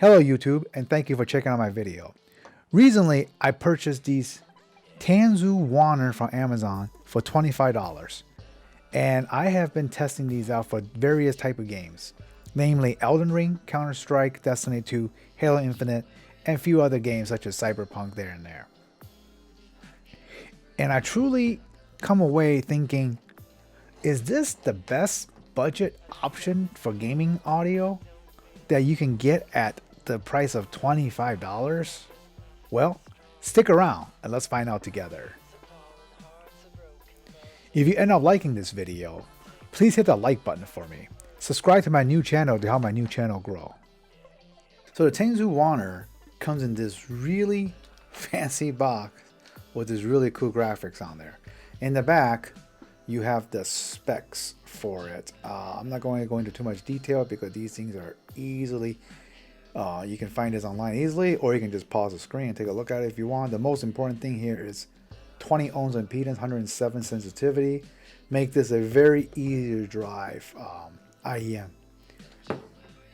Hello YouTube, and thank you for checking out my video. Recently, I purchased these Tangzu Wan'er from Amazon for $25. And I have been testing these out for various type of games, namely Elden Ring, Counter-Strike, Destiny 2, Halo Infinite, and a few other games such as Cyberpunk there and there. And I truly come away thinking, is this the best budget option for gaming audio that you can get at the price of $25? Well, stick around and let's find out together. If you end up liking this video, please hit the like button for me. Subscribe to my new channel to help my new channel grow. So the Tangzu Wan'er comes in this really fancy box with this really cool graphics on there. In the back, you have the specs for it. I'm not going to go into too much detail because these things are easily, you can find this online easily, or you can just pause the screen and take a look at it if you want. The most important thing here is 20 ohms impedance, 107 sensitivity. Make this a very easy to drive IEM.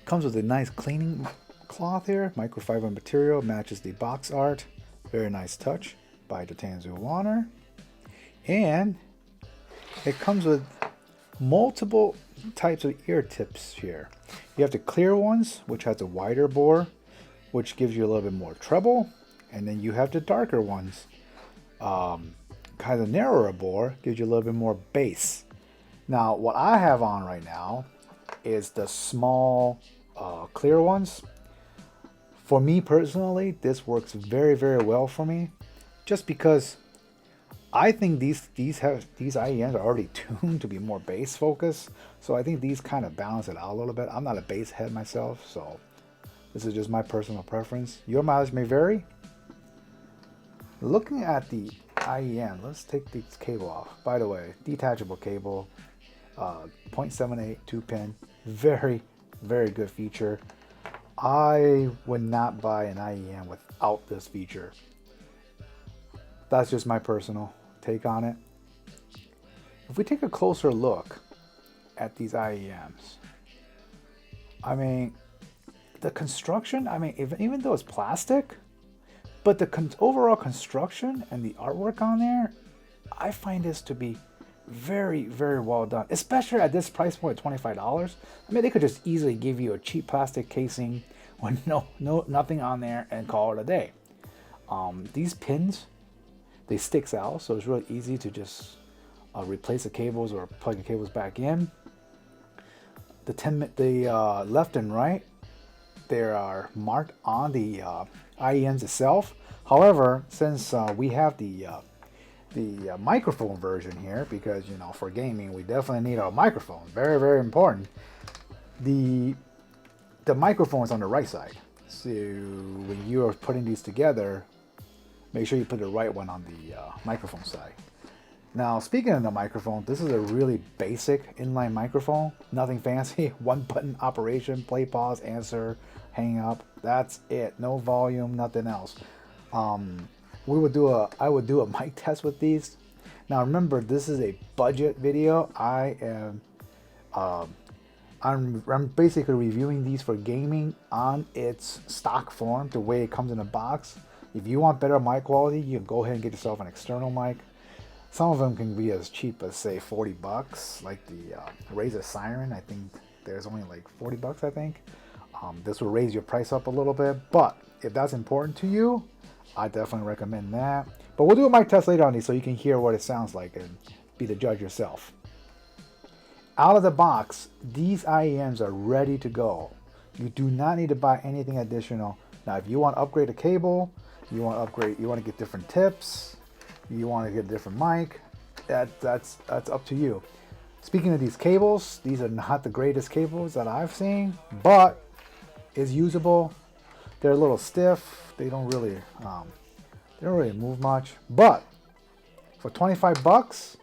Comes with a nice cleaning cloth here, microfiber material, matches the box art. Very nice touch by the Tangzu Wan'er. And it comes with multiple types of ear tips here. You have the clear ones, which has a wider bore, which gives you a little bit more treble. And then you have the darker ones, kind of narrower bore, gives you a little bit more bass. Now, what I have on right now is the small clear ones. For me personally, this works very, very well for me, just because I think these IEMs are already tuned to be more bass focused, so I think these kind of balance it out a little bit. I'm not a bass head myself, so this is just my personal preference. Your mileage may vary. Looking at the IEM, let's take this cable off. By the way, detachable cable, 0.78 2-pin, very, very good feature. I would not buy an IEM without this feature. That's just my personal take on it. If we take a closer look at these IEMs, I mean, the construction, I mean, even though it's plastic, but the overall construction and the artwork on there, I find this to be very, very well done, especially at this price point, $25. I mean, they could just easily give you a cheap plastic casing with nothing on there and call it a day. These pins, they sticks out, so it's really easy to just replace the cables or plug the cables back in. The left and right, they are marked on the IEMs itself. However, since we have the microphone version here, because for gaming we definitely need a microphone, very, very important. The microphone is on the right side, so when you are putting these together, make sure you put the right one on the microphone side. Now, speaking of the microphone, this is a really basic inline microphone, nothing fancy. One button operation, play, pause, answer, hang up. That's it. No volume, nothing else. I would do a mic test with these. Now remember, this is a budget video. I'm basically reviewing these for gaming on its stock form, the way it comes in a box. If you want better mic quality, you can go ahead and get yourself an external mic. Some of them can be as cheap as, say, 40 bucks, like the Razer Siren. I think there's only like 40 bucks, I think. This will raise your price up a little bit, but if that's important to you, I definitely recommend that. But we'll do a mic test later on these so you can hear what it sounds like and be the judge yourself. Out of the box, these IEMs are ready to go. You do not need to buy anything additional. Now, if you want to upgrade a cable, you want to get different tips, you want to get a different mic, that's up to you. Speaking of these cables, these are not the greatest cables that I've seen, but it's usable. They're a little stiff. They don't really move much. But for 25 bucks,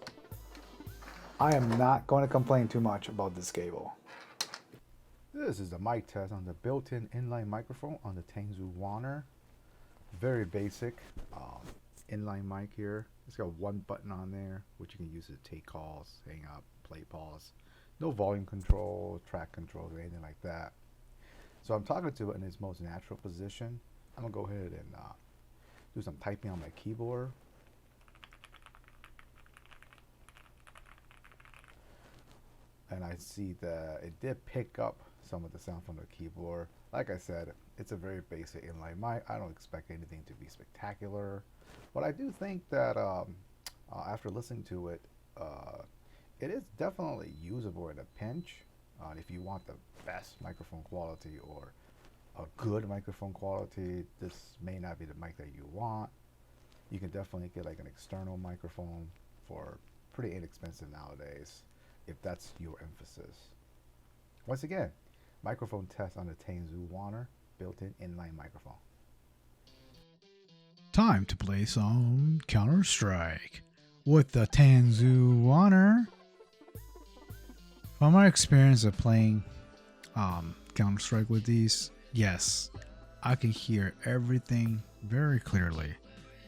I am not going to complain too much about this cable. This is the mic test on the built-in inline microphone on the Tangzu Wan'er. Very basic inline mic here. It's got one button on there, which you can use to take calls, hang up, play, pause. No volume control, track controls, or anything like that. So I'm talking to it in its most natural position. I'm gonna go ahead and do some typing on my keyboard. And I see that it did pick up some of the sound from the keyboard. Like I said, it's a very basic inline mic. I don't expect anything to be spectacular, but I do think that after listening to it, it is definitely usable in a pinch. If you want the best microphone quality or a good microphone quality, this may not be the mic that you want. You can definitely get like an external microphone for pretty inexpensive nowadays, if that's your emphasis. Once again, microphone test on the Tangzu Wan'er built-in inline microphone. Time to play some Counter-Strike with the Tangzu Wan'er. From my experience of playing Counter-Strike with these, yes, I can hear everything very clearly.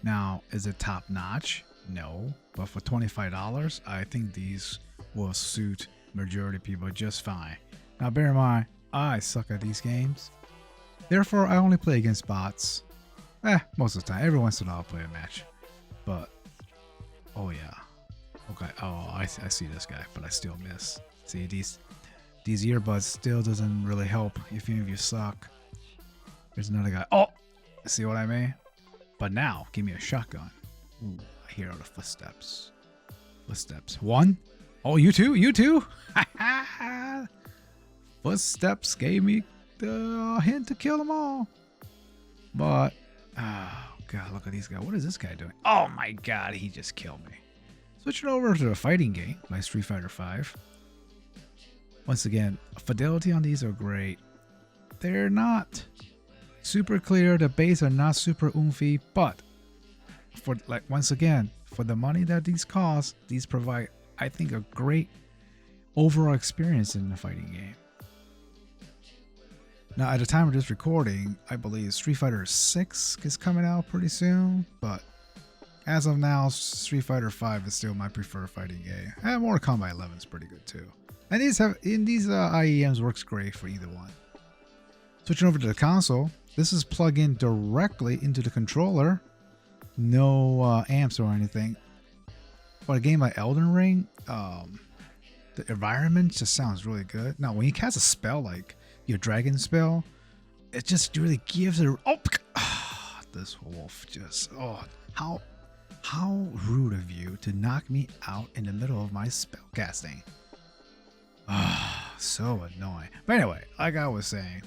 Now, is it top notch? No, but for $25, I think these will suit majority of people just fine. Now, bear in mind, I suck at these games. Therefore, I only play against bots. Most of the time. Every once in a while I'll play a match. But, oh yeah. Okay, oh, I see this guy, but I still miss. See, these earbuds still doesn't really help if any of you suck. There's another guy. Oh! See what I mean? But now, give me a shotgun. Ooh, I hear all the footsteps. Footsteps. One. Oh, you too? You too? Footsteps gave me the hint to kill them all. But, oh god, look at these guys. What is this guy doing? Oh my god, he just killed me. Switching over to the fighting game, my Street Fighter V. Once again, fidelity on these are great. They're not super clear. The bass are not super oomphy, but for once again, for the money that these cost, these provide, I think, a great overall experience in the fighting game. Now, at the time of this recording, I believe Street Fighter 6 is coming out pretty soon, but as of now, Street Fighter 5 is still my preferred fighting game. And Mortal Kombat 11 is pretty good too. And these IEMs works great for either one. Switching over to the console, this is plugged in directly into the controller. No amps or anything. But a game like Elden Ring, the environment just sounds really good. Now, when you cast a spell like your dragon spell, it just really gives it. Oh, this wolf just. Oh, how rude of you to knock me out in the middle of my spell casting. Ah, so annoying. But anyway, like I was saying,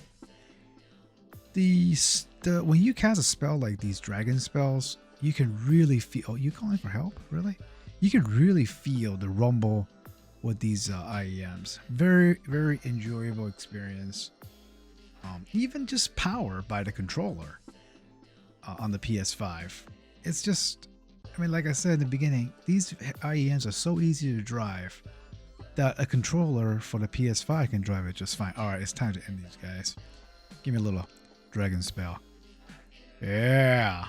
when you cast a spell like these dragon spells, you can really feel. Oh, you calling for help? Really? You can really feel the rumble with these IEMs. Very, very enjoyable experience. Even just power by the controller on the PS5. It's just, I mean, like I said in the beginning, these IEMs are so easy to drive that a controller for the PS5 can drive it just fine. All right, it's time to end these guys. Give me a little dragon spell. Yeah.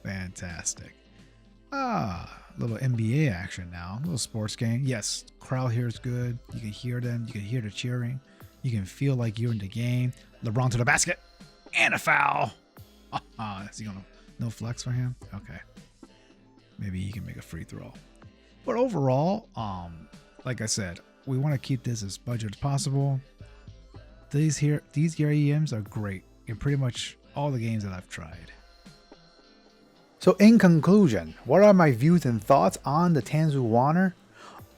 Fantastic. Little NBA action now. A little sports game. Yes, crowd here is good. You can hear them. You can hear the cheering. You can feel like you're in the game. LeBron to the basket. And a foul. Is he gonna no flex for him? Okay. Maybe he can make a free throw. But overall, like I said, we want to keep this as budget as possible. These EMs are great in pretty much all the games that I've tried. So in conclusion, what are my views and thoughts on the Tangzu Wan'er?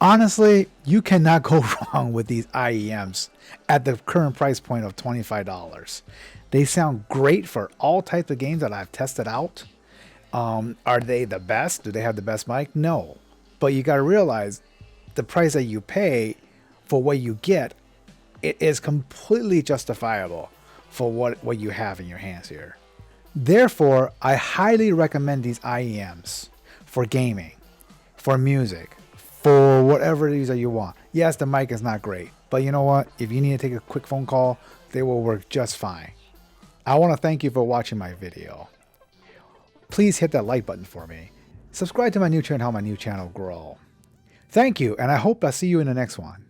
Honestly, you cannot go wrong with these IEMs at the current price point of $25. They sound great for all types of games that I've tested out. Are they the best? Do they have the best mic? No. But you got to realize the price that you pay for what you get, it is completely justifiable for what you have in your hands here. Therefore, I highly recommend these IEMs for gaming, for music, for whatever it is that you want. Yes, the mic is not great, but you know what? If you need to take a quick phone call, they will work just fine. I want to thank you for watching my video. Please hit that like button for me. Subscribe to my new channel, help my new channel grow. Thank you, and I hope I see you in the next one.